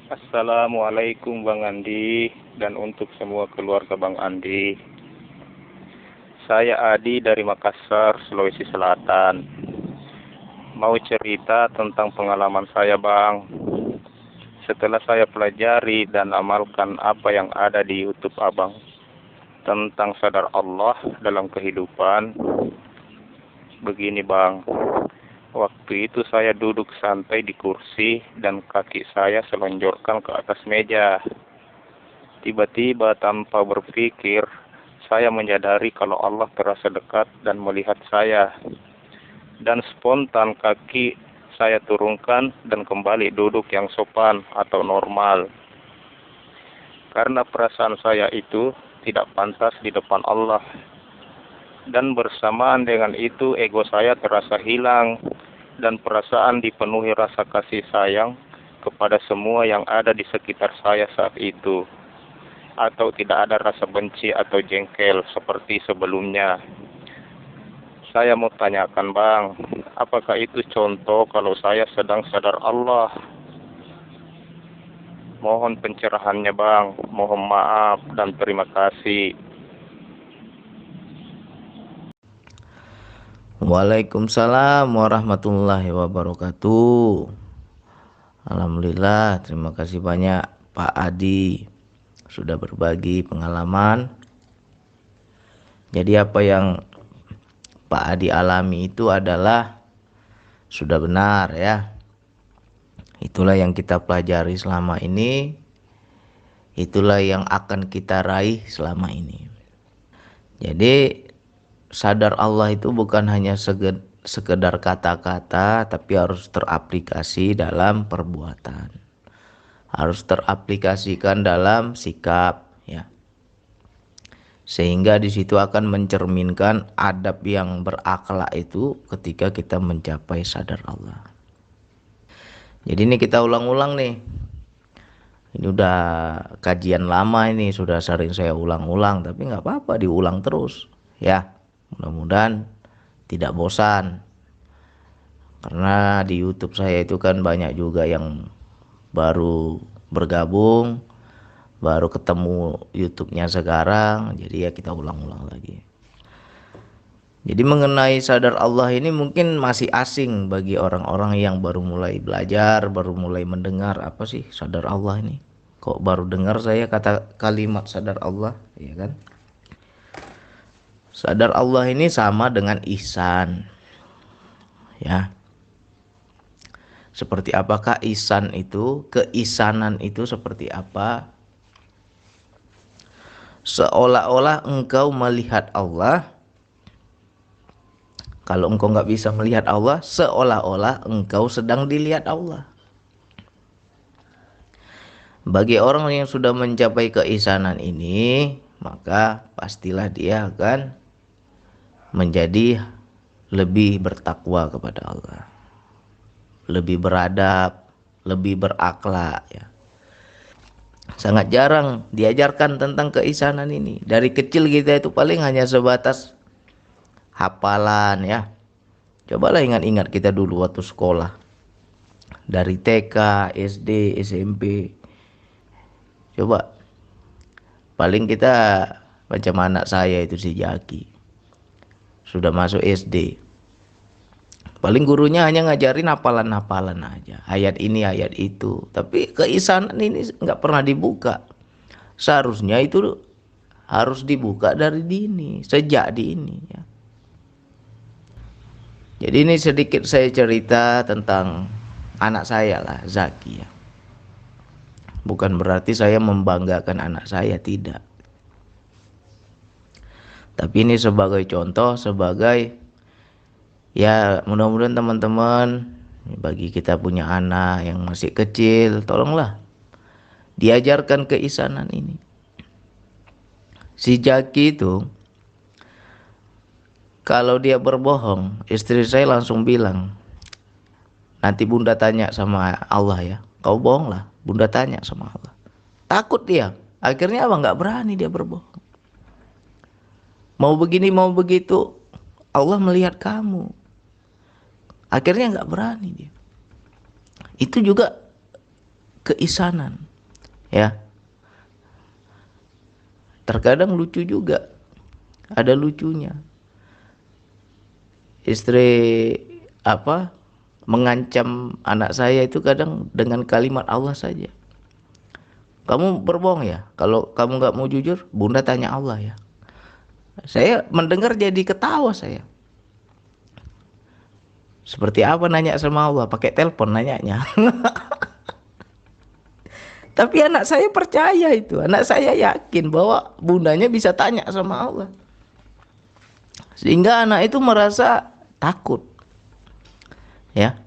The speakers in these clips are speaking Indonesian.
Assalamualaikum Bang Andi dan untuk semua keluarga Bang Andi. Saya Adi dari Makassar, Sulawesi Selatan. Mau cerita tentang pengalaman saya Bang. Setelah saya pelajari dan amalkan apa yang ada di YouTube Abang tentang sadar Allah dalam kehidupan. Begini Bang, waktu itu saya duduk santai di kursi dan kaki saya selonjorkan ke atas meja. Tiba-tiba tanpa berpikir, saya menyadari kalau Allah terasa dekat dan melihat saya. Dan spontan kaki saya turunkan dan kembali duduk yang sopan atau normal. Karena perasaan saya itu tidak pantas di depan Allah. Dan bersamaan dengan itu ego saya terasa hilang dan perasaan dipenuhi rasa kasih sayang kepada semua yang ada di sekitar saya saat itu. Atau tidak ada rasa benci atau jengkel seperti sebelumnya. Saya mau tanyakan Bang, apakah itu contoh kalau saya sedang sadar Allah? Mohon pencerahannya Bang, mohon maaf dan terima kasih. Waalaikumsalam warahmatullahi wabarakatuh. Alhamdulillah, terima kasih banyak Pak Adi sudah berbagi pengalaman. Jadi apa yang Pak Adi alami itu adalah sudah benar ya. Itulah yang kita pelajari selama ini. Itulah yang akan kita raih selama ini. Jadi sadar Allah itu bukan hanya sekedar kata-kata, tapi harus teraplikasi dalam perbuatan. Harus teraplikasikan dalam sikap ya. Sehingga di situ akan mencerminkan adab yang berakhlak itu ketika kita mencapai sadar Allah. Jadi ini kita ulang-ulang nih. Ini udah kajian lama ini, sudah sering saya ulang-ulang, tapi nggak apa-apa diulang terus ya. Mudah-mudahan tidak bosan. Karena di YouTube saya itu kan banyak juga yang baru bergabung, baru ketemu YouTube-nya sekarang, jadi ya kita ulang-ulang lagi. Jadi mengenai sadar Allah ini mungkin masih asing bagi orang-orang yang baru mulai belajar, baru mulai mendengar apa sih sadar Allah ini. Kok baru dengar saya kata kalimat sadar Allah, ya kan? Sadar Allah ini sama dengan ihsan. Ya. Seperti apakah ihsan itu? Keisanan itu seperti apa? Seolah-olah engkau melihat Allah. Kalau engkau nggak bisa melihat Allah, seolah-olah engkau sedang dilihat Allah. Bagi orang yang sudah mencapai keisanan ini, maka pastilah dia akan menjadi lebih bertakwa kepada Allah, lebih beradab, lebih berakhlak ya. Sangat jarang diajarkan tentang keisanan ini. Dari kecil kita itu paling hanya sebatas hafalan ya. Cobalah ingat-ingat kita dulu waktu sekolah. Dari TK, SD, SMP. Coba. Paling kita macam anak saya itu si Jaki. Sudah masuk SD. Paling gurunya hanya ngajarin hafalan-hafalan aja. Ayat ini, ayat itu. Tapi keisanan ini nggak pernah dibuka. Seharusnya itu harus dibuka dari dini. Sejak dini ya. Jadi ini sedikit saya cerita tentang anak saya lah, Zaki ya. Bukan berarti saya membanggakan anak saya, tidak. Tapi ini sebagai contoh, sebagai ya mudah-mudahan teman-teman bagi kita punya anak yang masih kecil, tolonglah diajarkan keisanan ini. Si Jaki itu kalau dia berbohong, istri saya langsung bilang, nanti bunda tanya sama Allah ya, kau bohong lah, bunda tanya sama Allah. Takut dia, akhirnya apa, nggak berani dia berbohong. Mau begini mau begitu, Allah melihat kamu. Akhirnya nggak berani dia. Itu juga keisanan. Ya, terkadang lucu juga, ada lucunya. Istri mengancam anak saya itu kadang dengan kalimat Allah saja. Kamu berbohong ya? Kalau kamu nggak mau jujur, Bunda tanya Allah ya. Saya mendengar jadi ketawa saya. Seperti apa nanya sama Allah? Pakai telepon nanyanya. Tapi anak saya percaya itu. Anak saya yakin bahwa bundanya bisa tanya sama Allah. Sehingga anak itu merasa takut. Ya.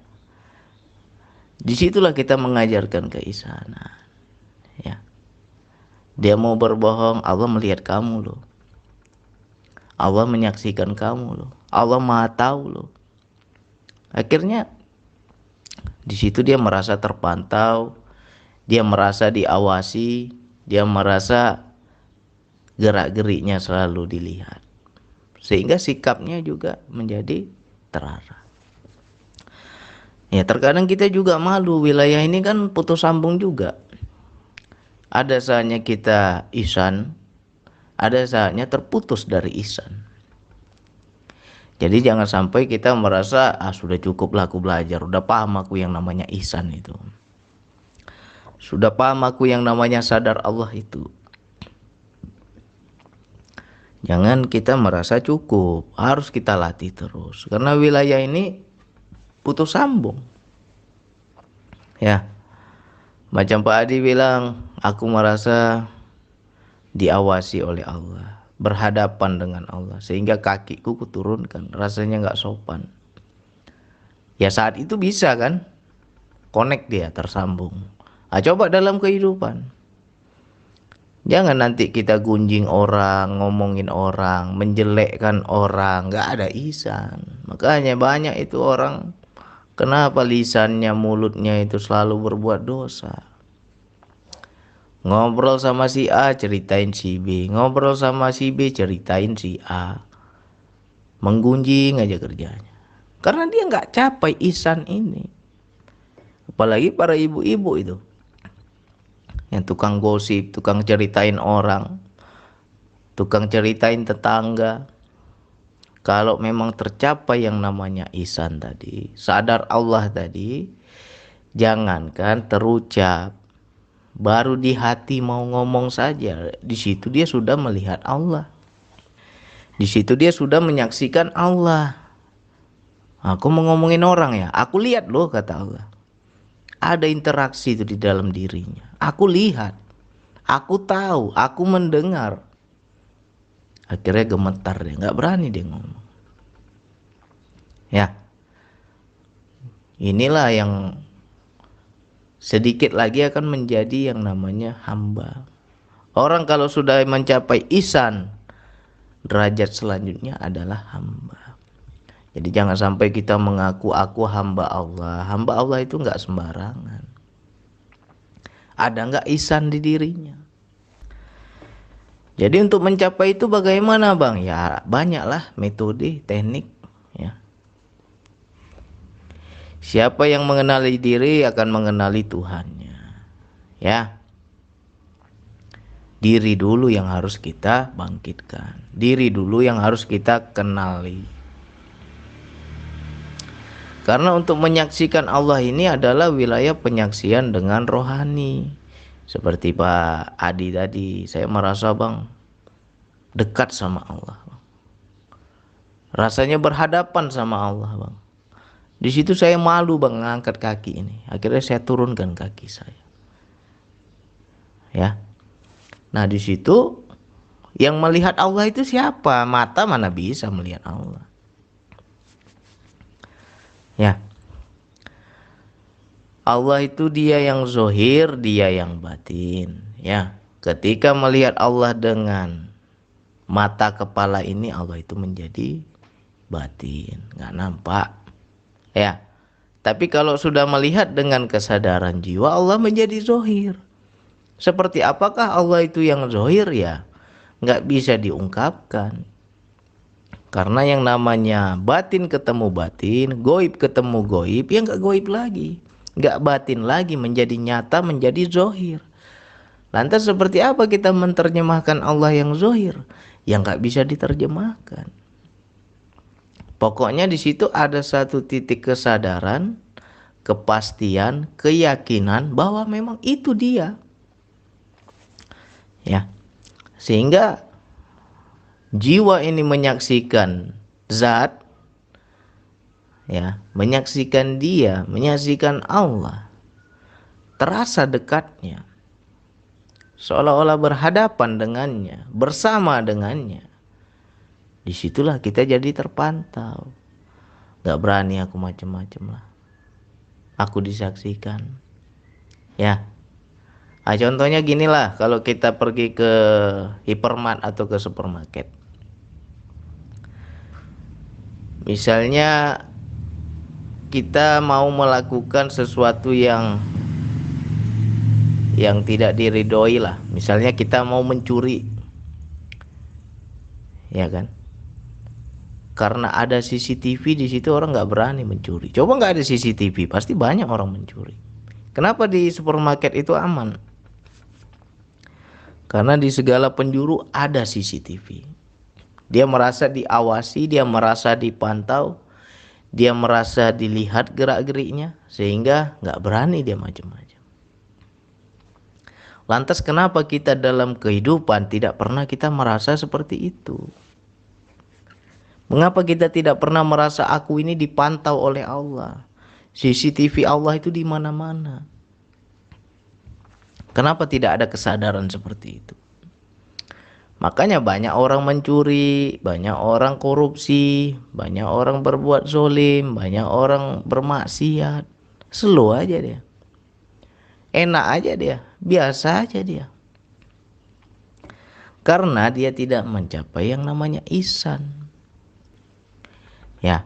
Disitulah kita mengajarkan keisanan. Ya. Dia mau berbohong, Allah melihat kamu loh. Allah menyaksikan kamu loh. Allah Maha tahu loh. Akhirnya di situ dia merasa terpantau, dia merasa diawasi, dia merasa gerak-geriknya selalu dilihat. Sehingga sikapnya juga menjadi terarah. Ya, terkadang kita juga malu, wilayah ini kan putus sambung juga. Ada saatnya kita ihsan, ada saatnya terputus dari ihsan. Jadi jangan sampai kita merasa sudah cukup lah aku belajar, udah paham aku yang namanya ihsan itu. Sudah paham aku yang namanya sadar Allah itu. Jangan kita merasa cukup, harus kita latih terus. Karena wilayah ini putus sambung. Ya. Macam Pak Adi bilang, aku merasa diawasi oleh Allah, berhadapan dengan Allah, sehingga kakiku kuturunkan, rasanya nggak sopan. Ya saat itu bisa kan, connect dia, tersambung. Coba dalam kehidupan, jangan nanti kita gunjing orang, ngomongin orang, menjelekkan orang, nggak ada ihsan. Makanya banyak itu orang, kenapa lisannya, mulutnya itu selalu berbuat dosa. Ngobrol sama si A, ceritain si B. Ngobrol sama si B, ceritain si A. Menggunjing aja kerjanya. Karena dia nggak capai ihsan ini. Apalagi para ibu-ibu itu. Yang tukang gosip, tukang ceritain orang. Tukang ceritain tetangga. Kalau memang tercapai yang namanya ihsan tadi, sadar Allah tadi, jangankan terucap, baru di hati mau ngomong saja, di situ dia sudah melihat Allah. Di situ dia sudah menyaksikan Allah. Aku mau ngomongin orang ya, aku lihat loh kata Allah. Ada interaksi itu di dalam dirinya. Aku lihat, aku tahu, aku mendengar. Akhirnya gemetar dia, nggak berani dia ngomong. Ya, inilah yang sedikit lagi akan menjadi yang namanya hamba. Orang kalau sudah mencapai ihsan, derajat selanjutnya adalah hamba. Jadi jangan sampai kita mengaku aku hamba Allah. Hamba Allah itu nggak sembarangan. Ada nggak ihsan di dirinya? Jadi untuk mencapai itu bagaimana Bang? Ya banyaklah metode, teknik. Ya. Siapa yang mengenali diri akan mengenali Tuhannya. Ya. Diri dulu yang harus kita bangkitkan. Diri dulu yang harus kita kenali. Karena untuk menyaksikan Allah ini adalah wilayah penyaksian dengan rohani. Seperti Pak Adi tadi, saya merasa Bang dekat sama Allah. Rasanya berhadapan sama Allah Bang. Di situ saya malu Bang ngangkat kaki ini. Akhirnya saya turunkan kaki saya. Ya. Nah di situ yang melihat Allah itu siapa? Mata mana bisa melihat Allah. Ya. Allah itu dia yang zohir, dia yang batin. Ya. Ketika melihat Allah dengan mata kepala ini, Allah itu menjadi batin, nggak nampak. Ya. Tapi kalau sudah melihat dengan kesadaran jiwa, Allah menjadi zohir. Seperti apakah Allah itu yang zohir ya? Nggak bisa diungkapkan. Karena yang namanya batin ketemu batin, goib ketemu goib, ya nggak goib lagi. nggak batin lagi, menjadi nyata, menjadi zohir. Lantas seperti apa kita menerjemahkan Allah yang zohir? Yang nggak bisa diterjemahkan. Pokoknya di situ ada satu titik kesadaran, kepastian, keyakinan bahwa memang itu dia. Ya. Sehingga jiwa ini menyaksikan zat, ya, menyaksikan dia, menyaksikan Allah. Terasa dekatnya. Seolah-olah berhadapan dengannya, bersama dengannya. Disitulah kita jadi terpantau. Gak berani aku macam-macam lah. Aku disaksikan. Ya. Nah, contohnya gini lah, kalau kita pergi ke hypermart atau ke supermarket. Misalnya kita mau melakukan sesuatu yang tidak diridhoi lah. Misalnya kita mau mencuri. Ya kan? Karena ada CCTV di situ, orang nggak berani mencuri. Coba nggak ada CCTV, pasti banyak orang mencuri. Kenapa di supermarket itu aman? Karena di segala penjuru ada CCTV. Dia merasa diawasi, dia merasa dipantau, dia merasa dilihat gerak-geriknya, sehingga nggak berani dia macam-macam. Lantas kenapa kita dalam kehidupan tidak pernah kita merasa seperti itu? Mengapa kita tidak pernah merasa aku ini dipantau oleh Allah? CCTV Allah itu di mana-mana. Kenapa tidak ada kesadaran seperti itu? Makanya banyak orang mencuri, banyak orang korupsi, banyak orang berbuat zolim, banyak orang bermaksiat. Slow aja dia. Enak aja dia, biasa aja dia. Karena dia tidak mencapai yang namanya ihsan. Ya.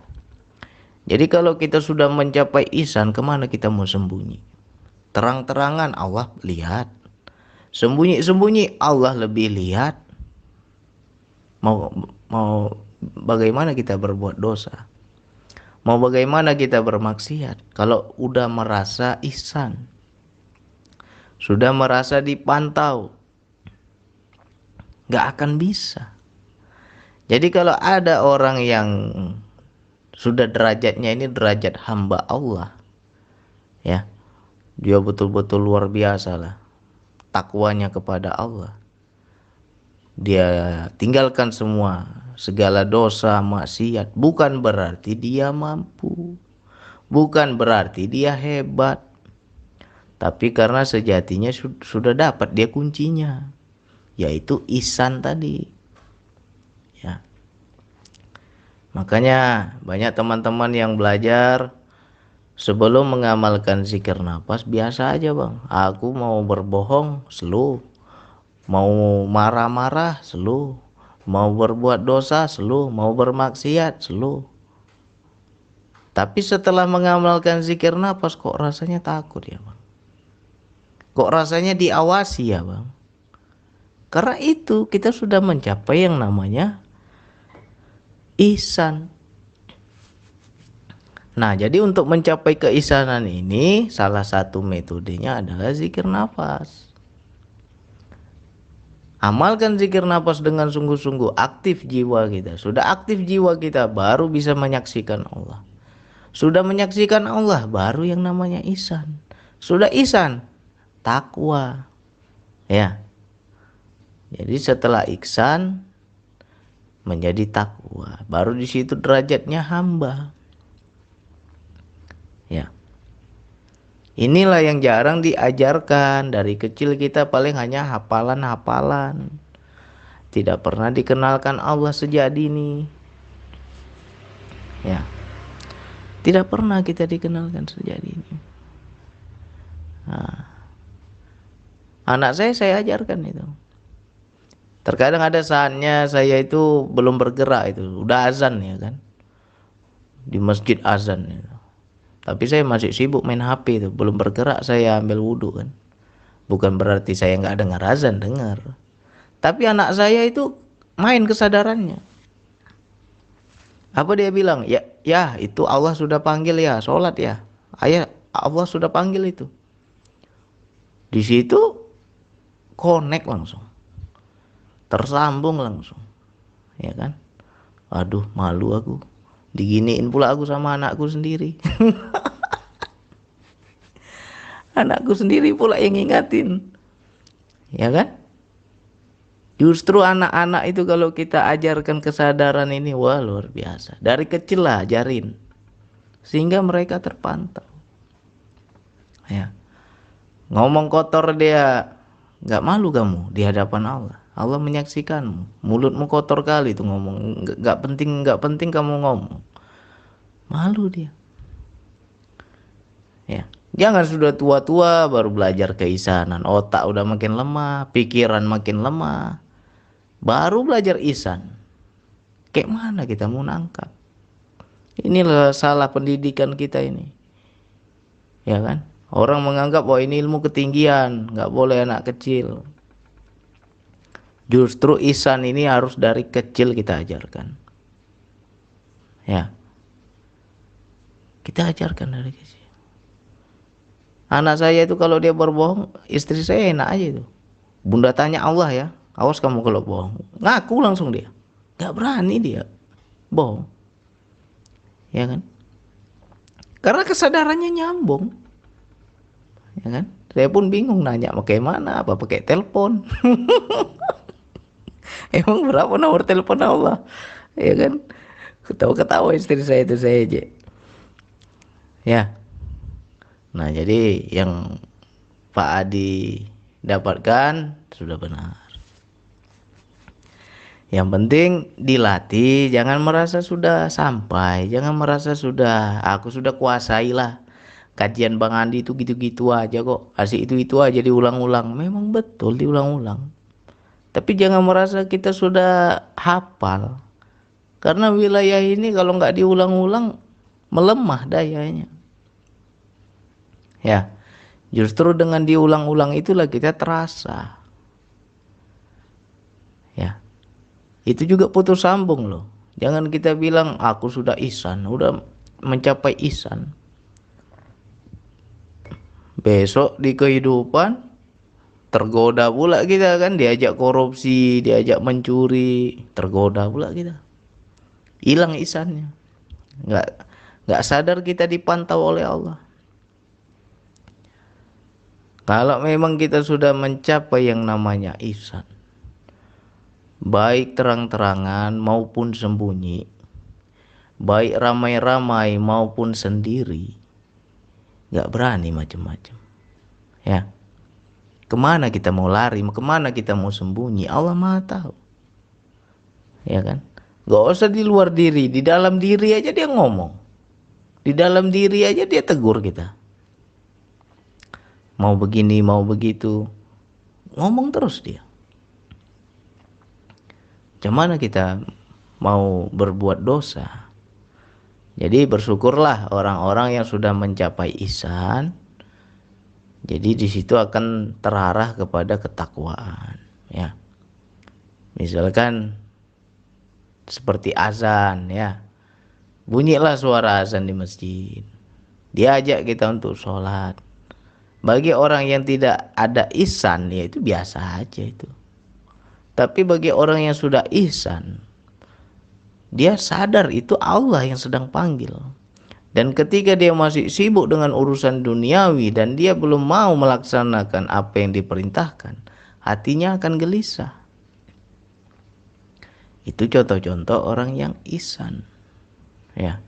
Jadi kalau kita sudah mencapai ihsan, kemana kita mau sembunyi? Terang-terangan Allah lihat. Sembunyi-sembunyi Allah lebih lihat. Mau bagaimana kita berbuat dosa? Mau bagaimana kita bermaksiat? Kalau udah merasa ihsan, sudah merasa dipantau, gak akan bisa. Jadi kalau ada orang yang sudah derajatnya ini derajat hamba Allah, ya, dia betul-betul luar biasa lah takwanya kepada Allah. Dia tinggalkan semua segala dosa maksiat. Bukan berarti dia mampu, bukan berarti dia hebat, tapi karena sejatinya sudah dapat dia kuncinya, yaitu ihsan tadi. Ya. Makanya banyak teman-teman yang belajar sebelum mengamalkan zikir nafas biasa aja bang. Aku mau berbohong slow, mau marah-marah slow, mau berbuat dosa slow, mau bermaksiat slow. Tapi setelah mengamalkan zikir nafas kok rasanya takut ya bang. Kok rasanya diawasi ya bang? Karena itu kita sudah mencapai yang namanya ihsan. Nah, jadi untuk mencapai keihsanan ini salah satu metodenya adalah zikir nafas. Amalkan zikir nafas dengan sungguh-sungguh, aktif jiwa kita. Sudah aktif jiwa kita baru bisa menyaksikan Allah. Sudah menyaksikan Allah baru yang namanya ihsan. Sudah ihsan, takwa. Ya. Jadi setelah ihsan menjadi takwa, baru di situ derajatnya hamba. Ya. Inilah yang jarang diajarkan. Dari kecil kita paling hanya hafalan-hafalan. Tidak pernah dikenalkan Allah sejak dini. Ya. Tidak pernah kita dikenalkan sejak dini. Nah. Anak saya ajarkan itu. Terkadang ada saatnya saya itu belum bergerak itu, udah azan ya kan. Di masjid azan itu. Tapi saya masih sibuk main HP itu, belum bergerak saya ambil wudhu kan. Bukan berarti saya nggak dengar azan, dengar. Tapi anak saya itu main kesadarannya. Apa dia bilang? Ya itu Allah sudah panggil ya, sholat ya. Allah sudah panggil itu. Di situ connect langsung, tersambung langsung, ya kan? Aduh, malu aku, diginiin pula aku sama anakku sendiri. Anakku sendiri pula yang ngingatin, ya kan? Justru anak-anak itu kalau kita ajarkan kesadaran ini, wah luar biasa. Dari kecil lah ajarin, sehingga mereka terpantau. Ya, ngomong kotor dia nggak malu kamu di hadapan Allah. Allah menyaksikanmu. Mulutmu kotor kali itu ngomong. Nggak penting kamu ngomong. Malu dia. Ya, jangan sudah tua-tua baru belajar keisanan. Otak udah makin lemah, pikiran makin lemah. Baru belajar ihsan. Kayak mana kita mau nangkap? Inilah salah pendidikan kita ini. Ya kan? Orang menganggap bahwa ini ilmu ketinggian, nggak boleh anak kecil. Justru ihsan ini harus dari kecil kita ajarkan. Ya. Kita ajarkan dari kecil. Anak saya itu kalau dia berbohong, istri saya enak aja itu. Bunda tanya Allah ya, awas kamu kalau bohong. Ngaku langsung dia. Nggak berani dia bohong. Ya kan? Karena kesadarannya nyambung. Ya kan? Saya pun bingung nanya pakai mana, apa pakai telepon. Emang berapa nomor telepon Allah? Ya kan? Ketawa-ketawa istri saya itu saya aja. Ya. Nah, jadi yang Pak Adi dapatkan sudah benar. Yang penting dilatih, jangan merasa sudah sampai, jangan merasa sudah aku sudah kuasai lah. Kajian Bang Andi itu gitu-gitu aja kok, asik itu aja diulang-ulang. Memang betul diulang-ulang. Tapi jangan merasa kita sudah hafal. Karena wilayah ini kalau nggak diulang-ulang melemah dayanya. Ya, justru dengan diulang-ulang itulah kita terasa. Ya, itu juga putus sambung loh. Jangan kita bilang aku sudah ihsan, udah mencapai ihsan. Besok di kehidupan tergoda pula kita kan, diajak korupsi, diajak mencuri, tergoda pula kita. Hilang ihsannya. Nggak sadar kita dipantau oleh Allah. Kalau memang kita sudah mencapai yang namanya ihsan, baik terang-terangan maupun sembunyi, baik ramai-ramai maupun sendiri, gak berani macam-macam. Ya, kemana kita mau lari, kemana kita mau sembunyi, Allah Maha tahu. Ya kan? Gak usah di luar diri, di dalam diri aja dia ngomong. Di dalam diri aja dia tegur kita. Mau begini, mau begitu, ngomong terus dia. Gimana kita mau berbuat dosa? Jadi bersyukurlah orang-orang yang sudah mencapai ihsan. Jadi di situ akan terarah kepada ketakwaan. Ya, misalkan seperti azan, ya, bunyilah suara azan di masjid. Diajak kita untuk sholat. Bagi orang yang tidak ada ihsan, ya itu biasa aja itu. Tapi bagi orang yang sudah ihsan, dia sadar itu Allah yang sedang panggil. Dan ketika dia masih sibuk dengan urusan duniawi dan dia belum mau melaksanakan apa yang diperintahkan, hatinya akan gelisah. Itu contoh-contoh orang yang ihsan. Ya.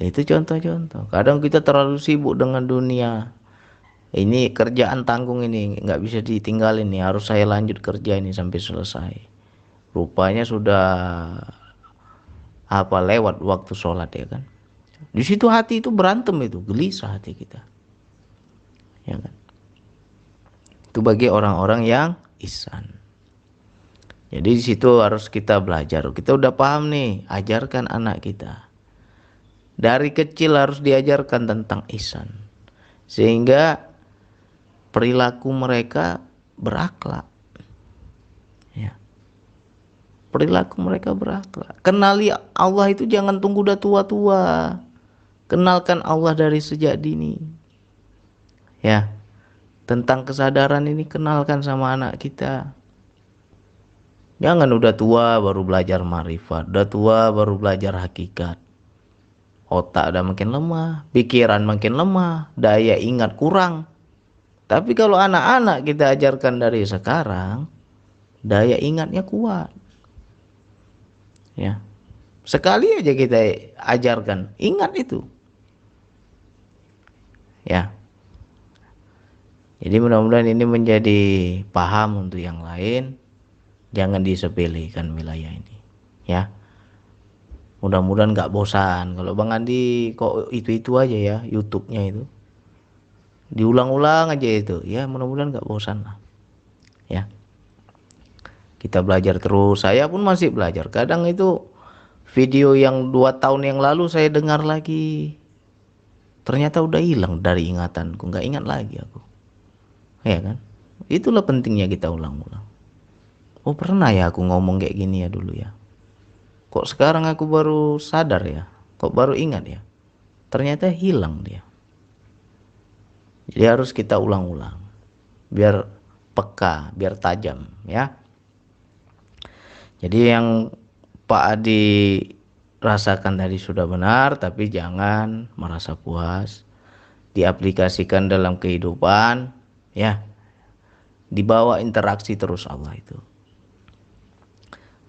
Itu contoh-contoh. Kadang kita terlalu sibuk dengan dunia. Ini kerjaan tanggung ini nggak bisa ditinggalin nih, harus saya lanjut kerja ini sampai selesai. Rupanya sudah lewat waktu sholat, ya kan? Di situ hati itu berantem, itu gelisah hati kita, ya kan? Itu bagi orang-orang yang ihsan. Jadi di situ harus kita belajar. Kita udah paham nih, ajarkan anak kita. Dari kecil harus diajarkan tentang ihsan, sehingga perilaku mereka berakhlak. Ya. Perilaku mereka berakhlak. Kenali Allah itu jangan tunggu udah tua-tua. Kenalkan Allah dari sejak dini. Ya, tentang kesadaran ini kenalkan sama anak kita. Jangan udah tua baru belajar marifat, udah tua baru belajar hakikat. Otak udah makin lemah, pikiran makin lemah, daya ingat kurang. Tapi kalau anak-anak kita ajarkan dari sekarang, daya ingatnya kuat. Ya. Sekali aja kita ajarkan, ingat itu. Ya. Jadi mudah-mudahan ini menjadi paham untuk yang lain. Jangan disepelekan wilayah ini. Ya. Mudah-mudahan gak bosan. Kalau Bang Andi kok itu-itu aja ya YouTube-nya itu. Diulang-ulang aja itu. Ya mudah-mudahan gak bosan lah. Ya. Kita belajar terus. Saya pun masih belajar. Kadang itu video yang 2 tahun yang lalu saya dengar lagi. Ternyata udah hilang dari ingatanku. Gak ingat lagi aku. Ya kan. Itulah pentingnya kita ulang-ulang. Oh pernah ya aku ngomong kayak gini ya dulu ya. Kok sekarang aku baru sadar ya. Kok baru ingat ya. Ternyata hilang dia. Jadi harus kita ulang-ulang. Biar peka, biar tajam ya. Jadi yang Pak Adi rasakan tadi sudah benar. Tapi jangan merasa puas. Diaplikasikan dalam kehidupan. Ya. Dibawa interaksi terus Allah itu.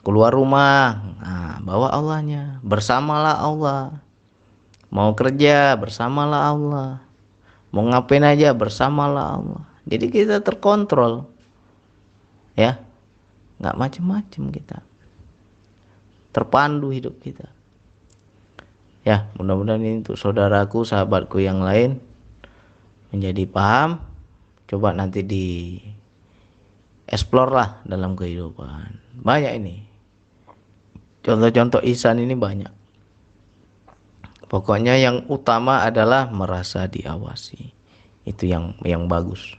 Keluar rumah, nah, bawa Allahnya, bersamalah Allah. Mau kerja, bersamalah Allah. Mau ngapain aja, bersamalah Allah. Jadi kita terkontrol, ya, nggak macem-macem kita. Terpandu hidup kita. Ya, mudah-mudahan ini untuk saudaraku, sahabatku yang lain menjadi paham. Coba nanti di explore lah dalam kehidupan. Banyak ini. Contoh-contoh ihsan ini banyak. Pokoknya yang utama adalah merasa diawasi. Itu yang bagus.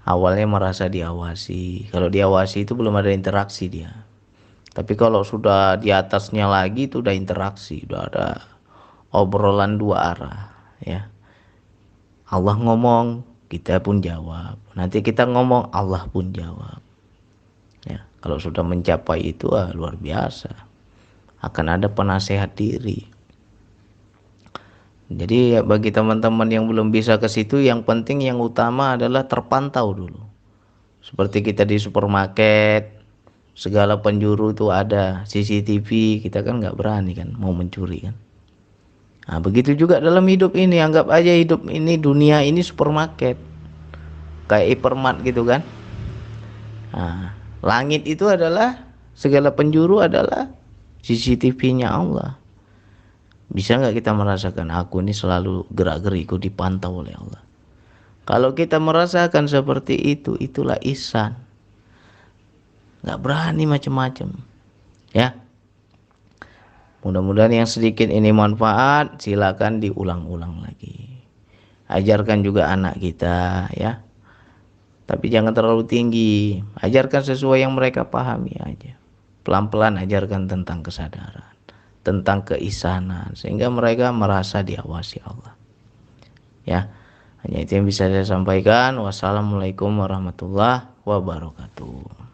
Awalnya merasa diawasi. Kalau diawasi itu belum ada interaksi dia. Tapi kalau sudah di atasnya lagi itu udah interaksi, udah ada obrolan 2 arah, ya. Allah ngomong, kita pun jawab. Nanti kita ngomong, Allah pun jawab. Ya, kalau sudah mencapai itu luar biasa. Akan ada penasehat diri. Jadi ya, bagi teman-teman yang belum bisa ke situ, yang penting yang utama adalah terpantau dulu. Seperti kita di supermarket, segala penjuru itu ada CCTV, kita kan nggak berani kan mau mencuri kan. Nah, begitu juga dalam hidup ini, anggap aja hidup ini, dunia ini supermarket, kayak hypermart gitu kan. Nah, langit itu adalah, segala penjuru adalah CCTV-nya Allah. Bisa nggak kita merasakan aku ini selalu gerak-geriku dipantau oleh Allah? Kalau kita merasakan seperti itu, itulah ihsan. Nggak berani macam-macam. Ya. Mudah-mudahan yang sedikit ini manfaat. Silakan diulang-ulang lagi. Ajarkan juga anak kita, ya. Tapi jangan terlalu tinggi. Ajarkan sesuai yang mereka pahami aja. Pelan-pelan ajarkan tentang kesadaran, tentang keihsanan, sehingga mereka merasa diawasi Allah. Ya, hanya itu yang bisa saya sampaikan. Wassalamualaikum warahmatullahi wabarakatuh.